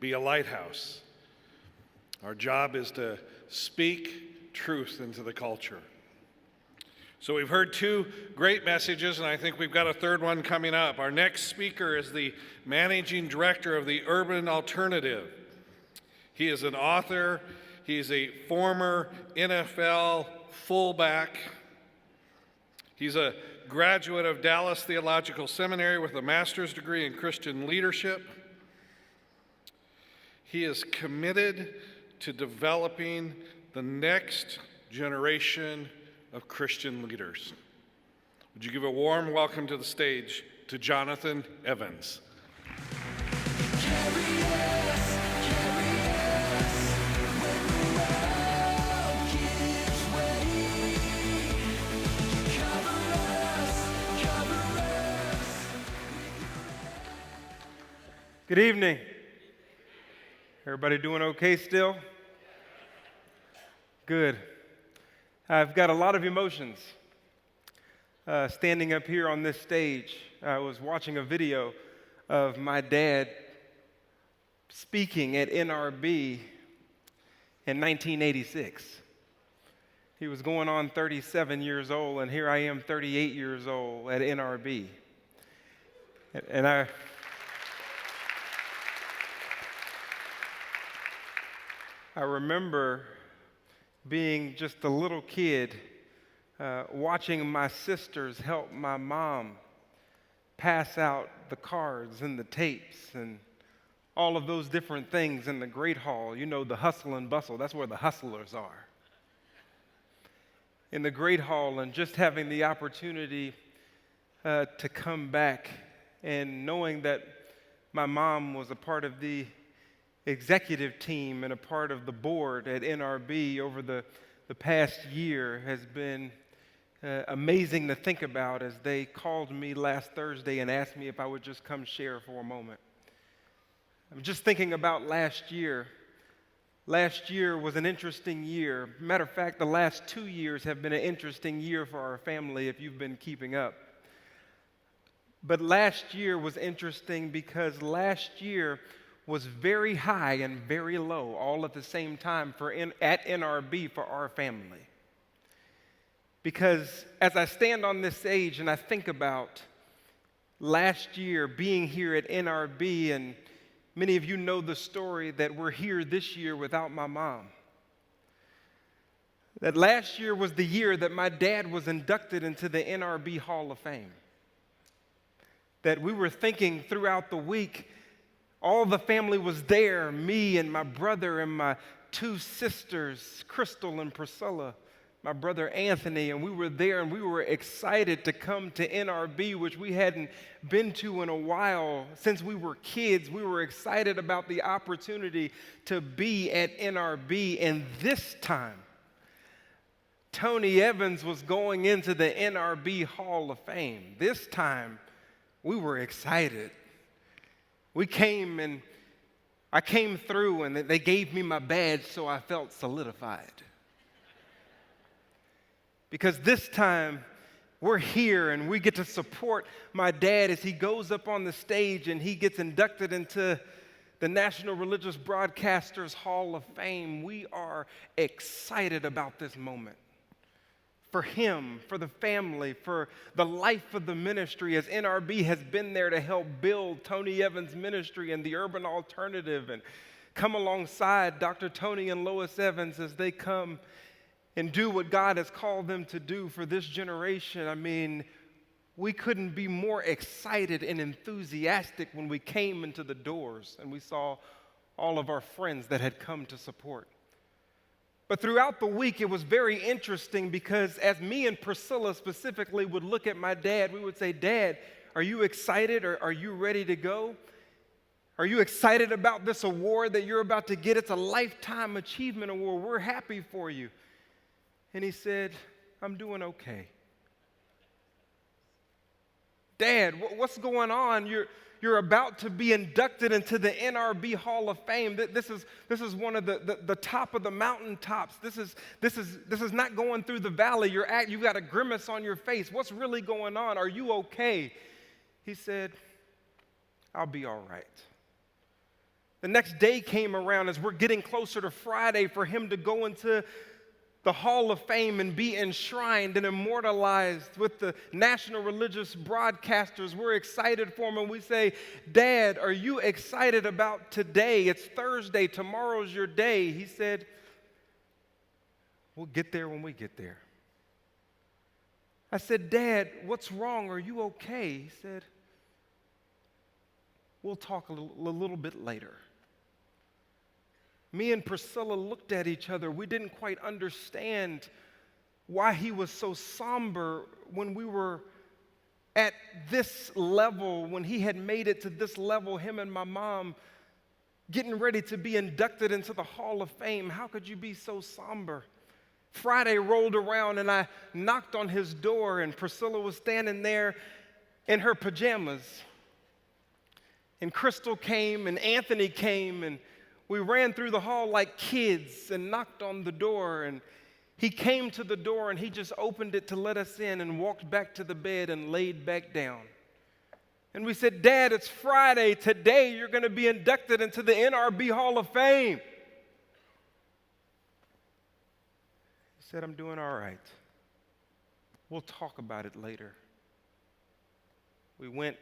be a lighthouse. Our job is to speak truth into the culture. So we've heard two great messages, and I think we've got a third one coming up. Our next speaker is the managing director of the Urban Alternative. He is an author. He's a former NFL fullback. He's a graduate of Dallas Theological Seminary with a master's degree in Christian leadership. He is committed to developing the next generation of Christian leaders. Would you give a warm welcome to the stage to Jonathan Evans? Good evening. Everybody doing okay still? Good. I've got a lot of emotions standing up here on this stage. I was watching a video of my dad speaking at NRB in 1986. He was going on 37 years old, and here I am 38 years old at NRB. And I remember being just a little kid, watching my sisters help my mom pass out the cards and the tapes and all of those different things in the Great Hall. You know, the hustle and bustle, that's where the hustlers are. In the Great Hall, and just having the opportunity to come back and knowing that my mom was a part of the executive team and a part of the board at NRB over the past year has been amazing to think about, as they called me last Thursday and asked me if I would just come share for a moment. I'm just thinking about last year. Last year was an interesting year. Matter of fact, the last 2 years have been an interesting year for our family if you've been keeping up. But last year was interesting because last year was very high and very low all at the same time at NRB for our family. Because as I stand on this stage and I think about last year being here at NRB, and many of you know the story that we're here this year without my mom. That last year was the year that my dad was inducted into the NRB Hall of Fame. That we were thinking throughout the week, all the family was there, me and my brother and my two sisters, Crystal and Priscilla, my brother Anthony, and we were there and we were excited to come to NRB, which we hadn't been to in a while. Since we were kids, we were excited about the opportunity to be at NRB, and this time, Tony Evans was going into the NRB Hall of Fame. This time, we were excited. We came and I came through and they gave me my badge, so I felt solidified. Because this time we're here and we get to support my dad as he goes up on the stage and he gets inducted into the National Religious Broadcasters Hall of Fame. We are excited about this moment. For him, for the family, for the life of the ministry, as NRB has been there to help build Tony Evans' ministry and the Urban Alternative, and come alongside Dr. Tony and Lois Evans as they come and do what God has called them to do for this generation. I mean, we couldn't be more excited and enthusiastic when we came into the doors and we saw all of our friends that had come to support. But throughout the week, it was very interesting because as me and Priscilla specifically would look at my dad, we would say, "Dad, are you excited or are you ready to go? Are you excited about this award that you're about to get? It's a Lifetime Achievement Award. We're happy for you." And he said, "I'm doing okay." "Dad, what's going on? You're about to be inducted into the NRB Hall of Fame. This is one of the top of the mountaintops. This is not going through the valley. You've got a grimace on your face. What's really going on? Are you okay?" He said, "I'll be all right." The next day came around as we're getting closer to Friday for him to go into the Hall of Fame and be enshrined and immortalized with the national religious broadcasters. We're excited for him, and we say, Dad, are you excited about today? It's Thursday, tomorrow's your day. He said, we'll get there when we get there. I said, Dad, what's wrong? Are you okay? He said, we'll talk a little bit later. Me and Priscilla looked at each other. We didn't quite understand why he was so somber when we were at this level, when he had made it to this level, him and my mom getting ready to be inducted into the Hall of Fame. How could you be so somber? Friday rolled around and I knocked on his door, and Priscilla was standing there in her pajamas. And Crystal came and Anthony came, and we ran through the hall like kids and knocked on the door, and he came to the door and he just opened it to let us in and walked back to the bed and laid back down. And we said, Dad, it's Friday. Today you're going to be inducted into the NRB Hall of Fame. He said, I'm doing all right. We'll talk about it later. We went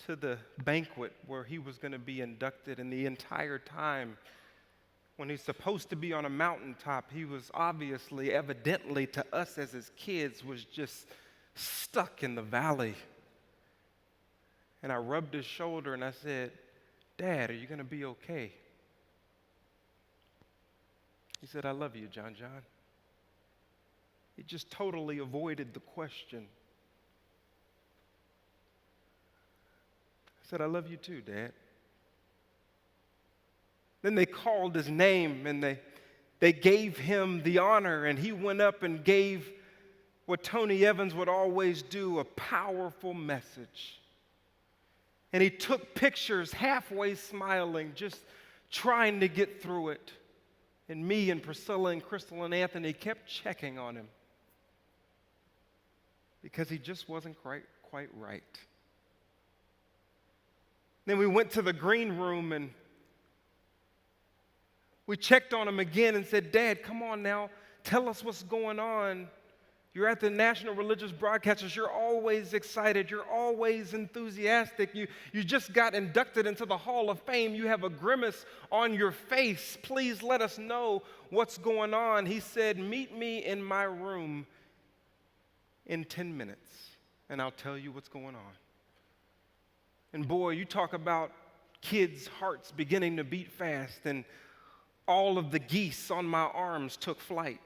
to the banquet where he was going to be inducted, and the entire time when he's supposed to be on a mountaintop, he was evidently to us as his kids, was just stuck in the valley. And I rubbed his shoulder and I said, Dad, are you going to be okay? He said, I love you, John. He just totally avoided the question. I said, I love you too, Dad. Then they called his name and they gave him the honor, and he went up and gave what Tony Evans would always do, a powerful message. And he took pictures halfway smiling, just trying to get through it. And me and Priscilla and Crystal and Anthony kept checking on him because he just wasn't quite right. Then we went to the green room and we checked on him again and said, Dad, come on now, tell us what's going on. You're at the National Religious Broadcasters. You're always excited. You're always enthusiastic. You just got inducted into the Hall of Fame. You have a grimace on your face. Please let us know what's going on. He said, meet me in my room in 10 minutes, and I'll tell you what's going on. And boy, you talk about kids' hearts beginning to beat fast, and all of the geese on my arms took flight.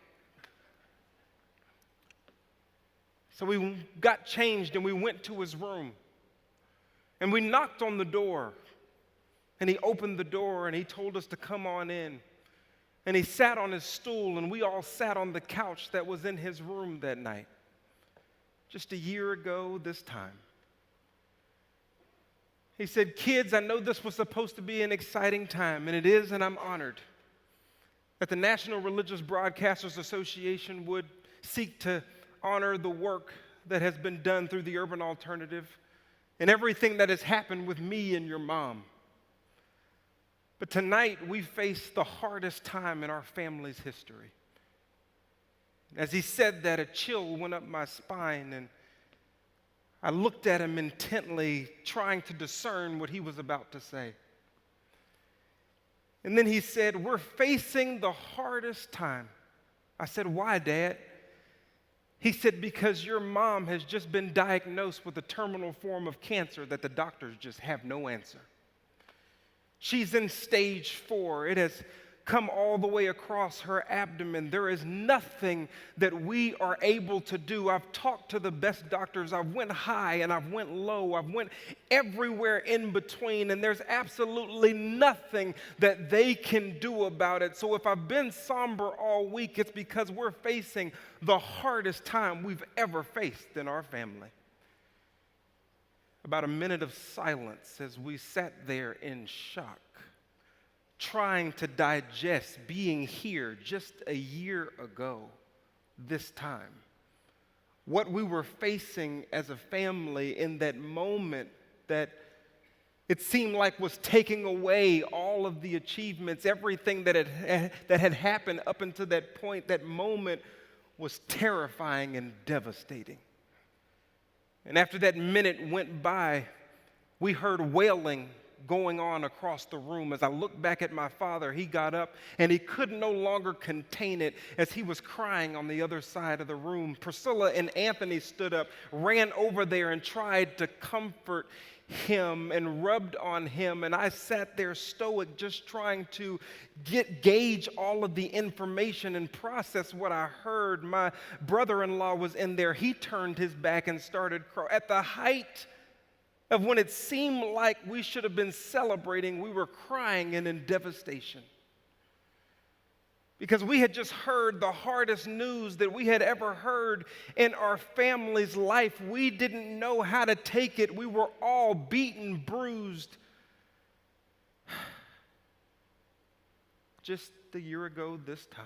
So we got changed and we went to his room. And we knocked on the door. And he opened the door and he told us to come on in. And he sat on his stool and we all sat on the couch that was in his room that night. Just a year ago this time. He said, kids, I know this was supposed to be an exciting time, and it is, and I'm honored that the National Religious Broadcasters Association would seek to honor the work that has been done through the Urban Alternative and everything that has happened with me and your mom. But tonight we face the hardest time in our family's history. As he said that, a chill went up my spine, and I looked at him intently, trying to discern what he was about to say. And then he said, we're facing the hardest time. I said, why, Dad? He said, because your mom has just been diagnosed with a terminal form of cancer that the doctors just have no answer. She's in stage 4. It has come all the way across her abdomen. There is nothing that we are able to do. I've talked to the best doctors. I've went high and I've went low. I've went everywhere in between, and there's absolutely nothing that they can do about it. So if I've been somber all week, it's because we're facing the hardest time we've ever faced in our family. About a minute of silence as we sat there in shock, trying to digest being here just a year ago, this time. What we were facing as a family in that moment that it seemed like was taking away all of the achievements, everything that had happened up until that point. That moment was terrifying and devastating. And after that minute went by, we heard wailing going on across the room. As I looked back at my father, he got up and he could no longer contain it as he was crying on the other side of the room. Priscilla and Anthony stood up, ran over there and tried to comfort him and rubbed on him, and I sat there stoic, just trying to gauge all of the information and process what I heard. My brother-in-law was in there. He turned his back and started crying. At the height of when it seemed like we should have been celebrating, we were crying and in devastation. Because we had just heard the hardest news that we had ever heard in our family's life. We didn't know how to take it. We were all beaten, bruised. Just a year ago this time.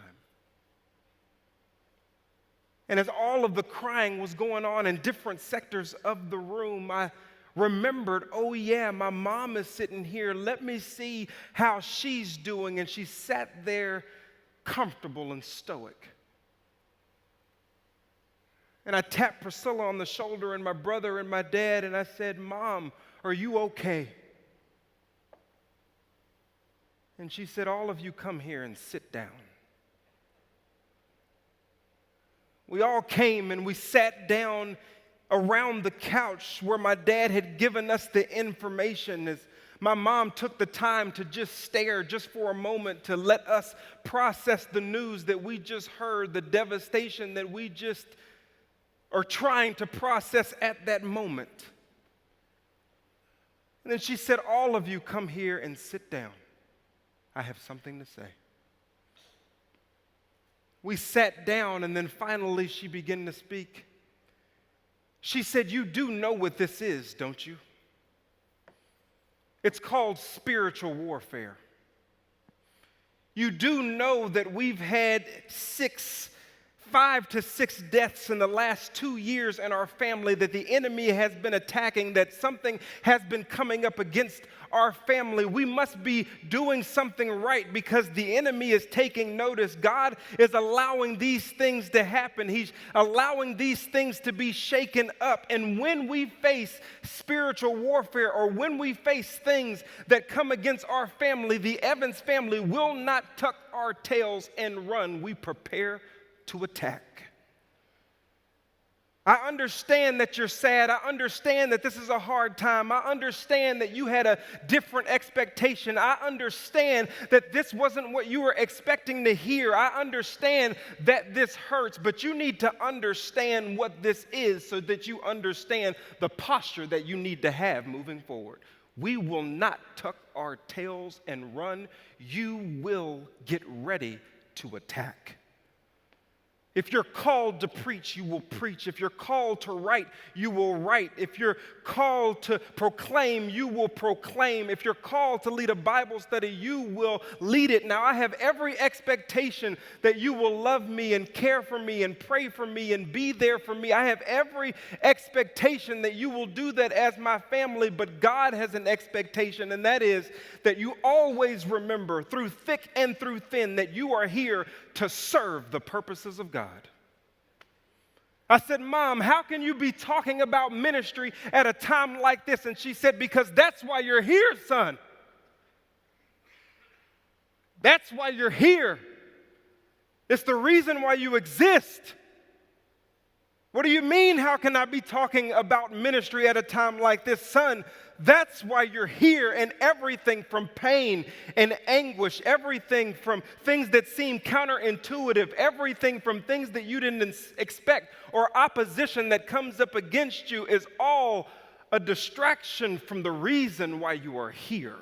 And as all of the crying was going on in different sectors of the room, I remembered, oh yeah, my mom is sitting here. Let me see how she's doing. And she sat there comfortable and stoic. And I tapped Priscilla on the shoulder and my brother and my dad, and I said, Mom, are you okay? And she said, all of you come here and sit down. We all came and we sat down around the couch where my dad had given us the information. As my mom took the time to just stare just for a moment to let us process the news that we just heard, the devastation that we just are trying to process at that moment. And then she said, all of you come here and sit down. I have something to say. We sat down, and then finally she began to speak. She said, you do know what this is, don't you? It's called spiritual warfare. You do know that we've had 5 to 6 deaths in the last 2 years in our family, that the enemy has been attacking, that something has been coming up against our family. We must be doing something right because the enemy is taking notice. God is allowing these things to happen. He's allowing these things to be shaken up. And when we face spiritual warfare, or when we face things that come against our family, the Evans family will not tuck our tails and run. We prepare to attack. I understand that you're sad. I understand that this is a hard time. I understand that you had a different expectation. I understand that this wasn't what you were expecting to hear. I understand that this hurts, but you need to understand what this is so that you understand the posture that you need to have moving forward. We will not tuck our tails and run. You will get ready to attack. If you're called to preach, you will preach. If you're called to write, you will write. If you're called to proclaim, you will proclaim. If you're called to lead a Bible study, you will lead it. Now, I have every expectation that you will love me and care for me and pray for me and be there for me. I have every expectation that you will do that as my family, but God has an expectation, and that is that you always remember through thick and through thin that you are here to serve the purposes of God. I said, Mom, how can you be talking about ministry at a time like this? And she said, because that's why you're here, son. That's why you're here. It's the reason why you exist. What do you mean, how can I be talking about ministry at a time like this? Son, that's why you're here, and everything from pain and anguish, everything from things that seem counterintuitive, everything from things that you didn't expect or opposition that comes up against you is all a distraction from the reason why you are here.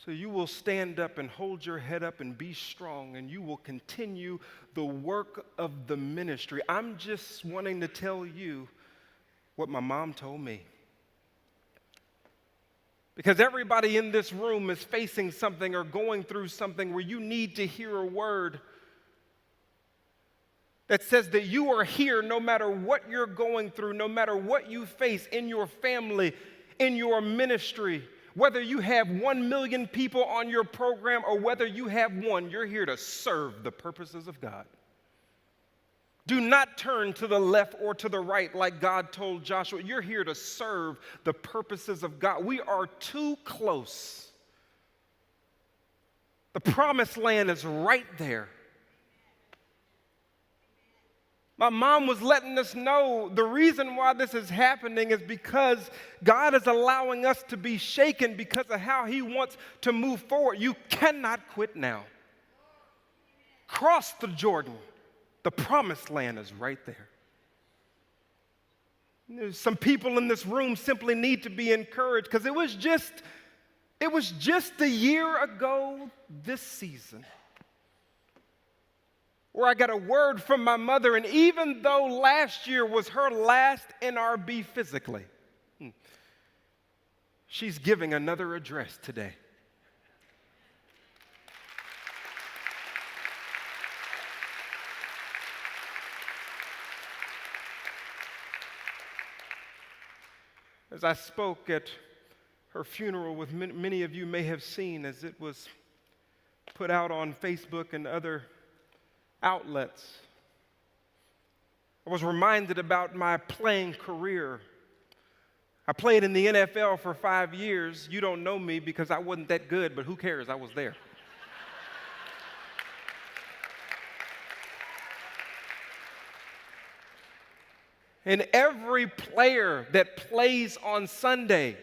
So you will stand up and hold your head up and be strong, and you will continue the work of the ministry. I'm just wanting to tell you what my mom told me. Because everybody in this room is facing something or going through something where you need to hear a word that says that you are here no matter what you're going through, no matter what you face in your family, in your ministry, whether you have 1 million people on your program or whether you have one, you're here to serve the purposes of God. Do not turn to the left or to the right like God told Joshua. You're here to serve the purposes of God. We are too close. The promised land is right there. My mom was letting us know the reason why this is happening is because God is allowing us to be shaken because of how He wants to move forward. You cannot quit now. Cross the Jordan. The promised land is right there. Some people in this room simply need to be encouraged because it was just a year ago this season where I got a word from my mother, and even though last year was her last NRB physically, she's giving another address today. As I spoke at her funeral, with many of you may have seen as it was put out on Facebook and other outlets, I was reminded about my playing career. I played in the NFL for 5 years. You don't know me because I wasn't that good, but who cares? I was there. And every player that plays on Sunday,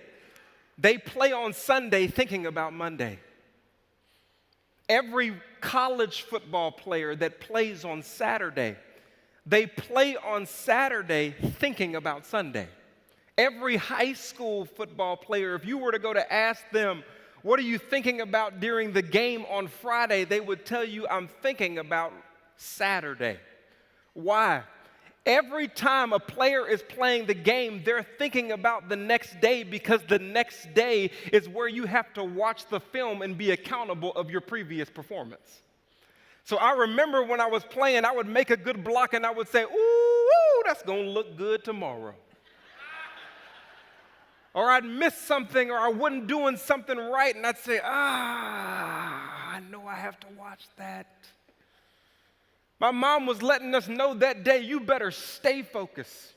they play on Sunday thinking about Monday. Every college football player that plays on Saturday, they play on Saturday thinking about Sunday. Every high school football player, if you were to go to ask them, what are you thinking about during the game on Friday, they would tell you, I'm thinking about Saturday. Why? Every time a player is playing the game, they're thinking about the next day because the next day is where you have to watch the film and be accountable of your previous performance. So I remember when I was playing, I would make a good block and I would say, ooh, that's going to look good tomorrow. Or I'd miss something or I wasn't doing something right and I'd say, I know I have to watch that. My mom was letting us know that day, you better stay focused.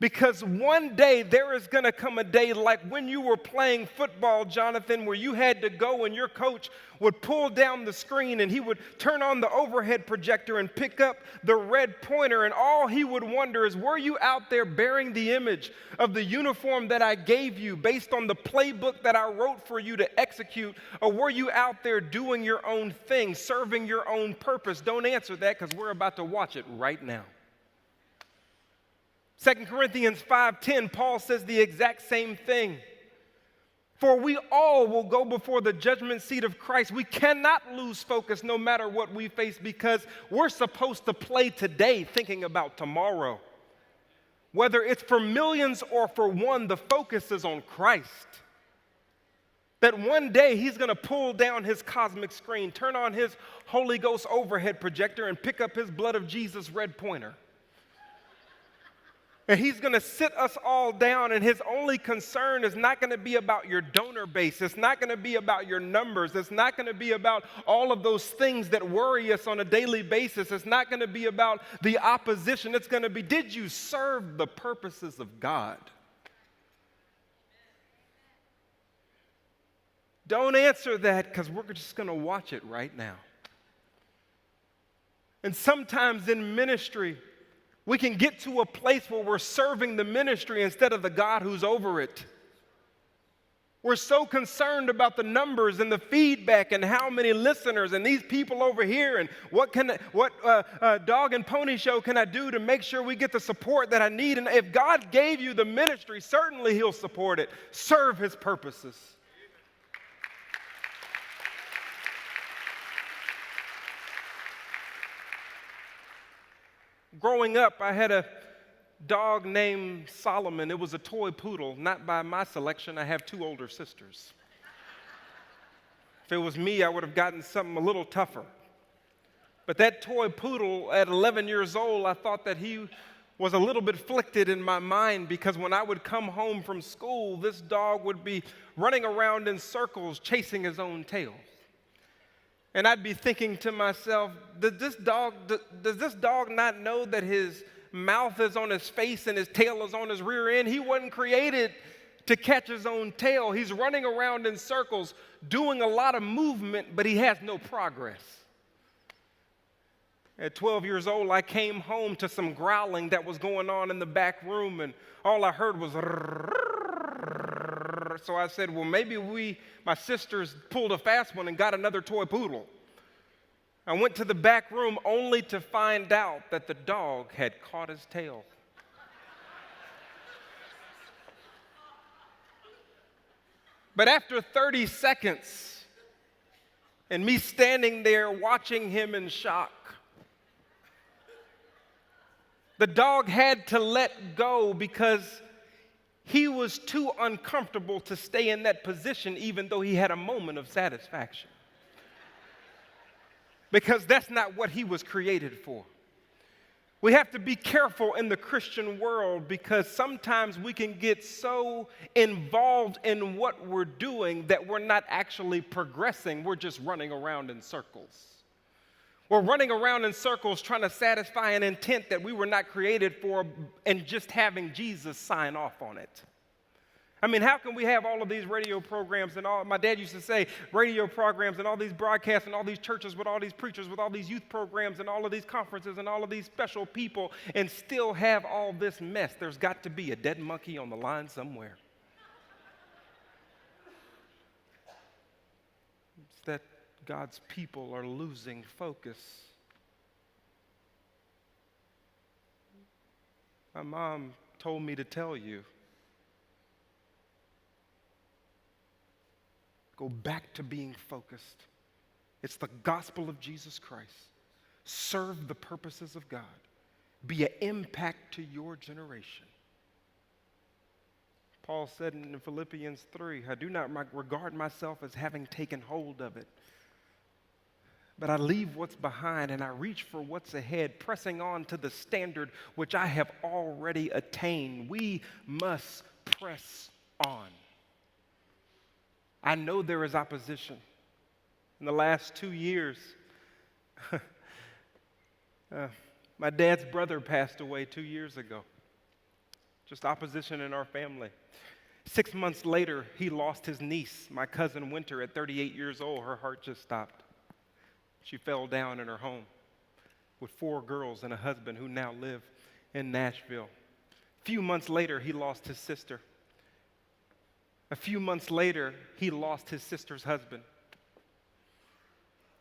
Because one day there is going to come a day like when you were playing football, Jonathan, where you had to go and your coach would pull down the screen and he would turn on the overhead projector and pick up the red pointer, and all he would wonder is, were you out there bearing the image of the uniform that I gave you based on the playbook that I wrote for you to execute, or were you out there doing your own thing, serving your own purpose? Don't answer that because we're about to watch it right now. 2 Corinthians 5:10, Paul says the exact same thing. For we all will go before the judgment seat of Christ. We cannot lose focus no matter what we face because we're supposed to play today thinking about tomorrow. Whether it's for millions or for one, the focus is on Christ. That one day he's going to pull down his cosmic screen, turn on his Holy Ghost overhead projector, and pick up his blood of Jesus red pointer. And he's going to sit us all down, and his only concern is not going to be about your donor base. It's not going to be about your numbers. It's not going to be about all of those things that worry us on a daily basis. It's not going to be about the opposition. It's going to be, did you serve the purposes of God? Don't answer that because we're just going to watch it right now. And sometimes in ministry, we can get to a place where we're serving the ministry instead of the God who's over it. We're so concerned about the numbers and the feedback and how many listeners and these people over here and what dog and pony show can I do to make sure we get the support that I need. And if God gave you the ministry, certainly He'll support it. Serve His purposes. Growing up, I had a dog named Solomon. It was a toy poodle, not by my selection. I have 2 older sisters. If it was me, I would have gotten something a little tougher. But that toy poodle, at 11 years old, I thought that he was a little bit afflicted in my mind because when I would come home from school, this dog would be running around in circles chasing his own tail. And I'd be thinking to myself, does this dog not know that his mouth is on his face and his tail is on his rear end? He wasn't created to catch his own tail. He's running around in circles, doing a lot of movement, but he has no progress. At 12 years old, I came home to some growling that was going on in the back room, and all I heard was so I said, well, maybe my sisters pulled a fast one and got another toy poodle. I went to the back room only to find out that the dog had caught his tail. But after 30 seconds and me standing there watching him in shock, the dog had to let go because he was too uncomfortable to stay in that position even though he had a moment of satisfaction. Because that's not what he was created for. We have to be careful in the Christian world because sometimes we can get so involved in what we're doing that we're not actually progressing. We're just running around in circles. We're running around in circles trying to satisfy an intent that we were not created for and just having Jesus sign off on it. I mean, how can we have all of these radio programs and all, my dad used to say, radio programs and all these broadcasts and all these churches with all these preachers, with all these youth programs and all of these conferences and all of these special people and still have all this mess? There's got to be a dead monkey on the line somewhere. It's that God's people are losing focus. My mom told me to tell you, go back to being focused. It's the gospel of Jesus Christ. Serve the purposes of God. Be an impact to your generation. Paul said in Philippians 3, I do not regard myself as having taken hold of it, but I leave what's behind and I reach for what's ahead, pressing on to the standard which I have already attained. We must press on. I know there is opposition. In the last 2 years, my dad's brother passed away 2 years ago. Just opposition in our family. 6 months later, he lost his niece, my cousin Winter, at 38 years old. Her heart just stopped. She fell down in her home with 4 girls and a husband who now live in Nashville. A few months later, he lost his sister. A few months later, he lost his sister's husband.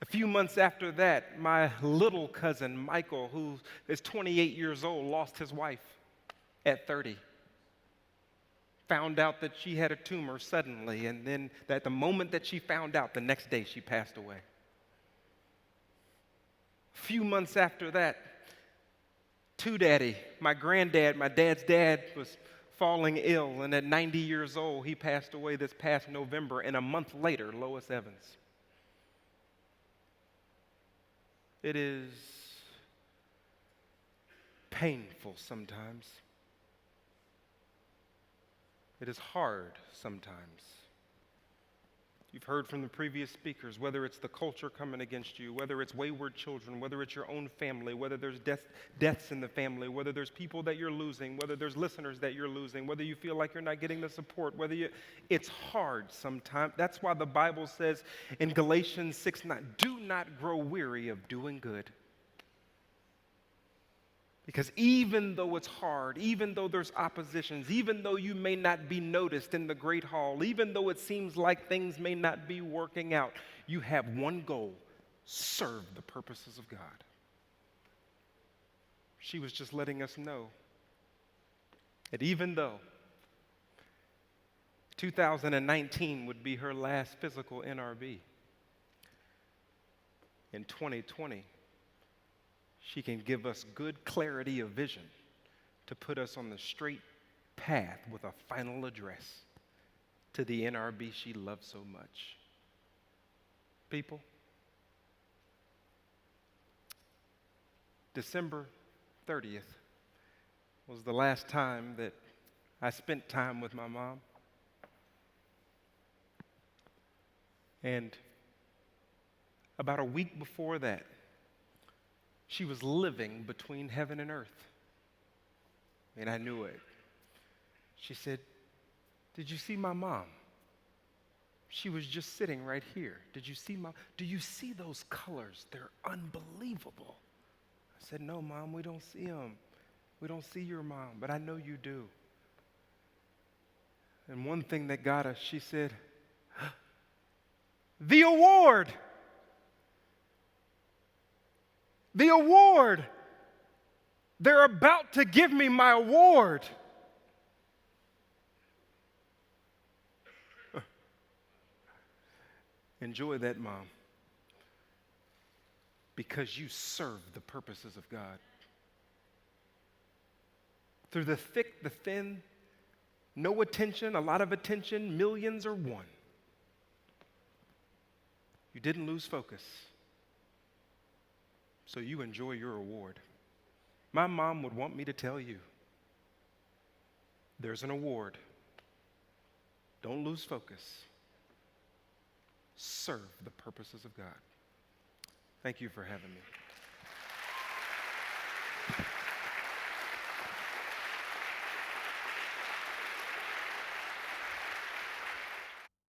A few months after that, my little cousin, Michael, who is 28 years old, lost his wife at 30. Found out that she had a tumor suddenly, and then at the moment that she found out, the next day she passed away. A few months after that, Daddy, my granddad, my dad's dad, was falling ill, and at 90 years old, he passed away this past November, and a month later, Lois Evans. It is painful sometimes. It is hard sometimes. You've heard from the previous speakers, whether it's the culture coming against you, whether it's wayward children, whether it's your own family, whether there's deaths in the family, whether there's people that you're losing, whether there's listeners that you're losing, whether you feel like you're not getting the support, it's hard sometimes. That's why the Bible says in Galatians 6:9, do not grow weary of doing good. Because even though it's hard, even though there's oppositions, even though you may not be noticed in the great hall, even though it seems like things may not be working out, you have one goal: serve the purposes of God. She was just letting us know that even though 2019 would be her last physical NRB, in 2020, she can give us good clarity of vision to put us on the straight path with a final address to the NRB she loves so much. People, December 30th, was the last time that I spent time with my mom. And about a week before that, she was living between heaven and earth. And I knew it. She said, "Did you see my mom? She was just sitting right here. Did you see Mom? Do you see those colors? They're unbelievable." I said, "No, Mom, we don't see them. We don't see your mom, but I know you do." And one thing that got us, she said, "The award! The award! They're about to give me my award." Enjoy that, Mom, because you serve the purposes of God. Through the thick, the thin, no attention, a lot of attention, millions or one, you didn't lose focus. So you enjoy your award. My mom would want me to tell you, there's an award. Don't lose focus. Serve the purposes of God. Thank you for having me.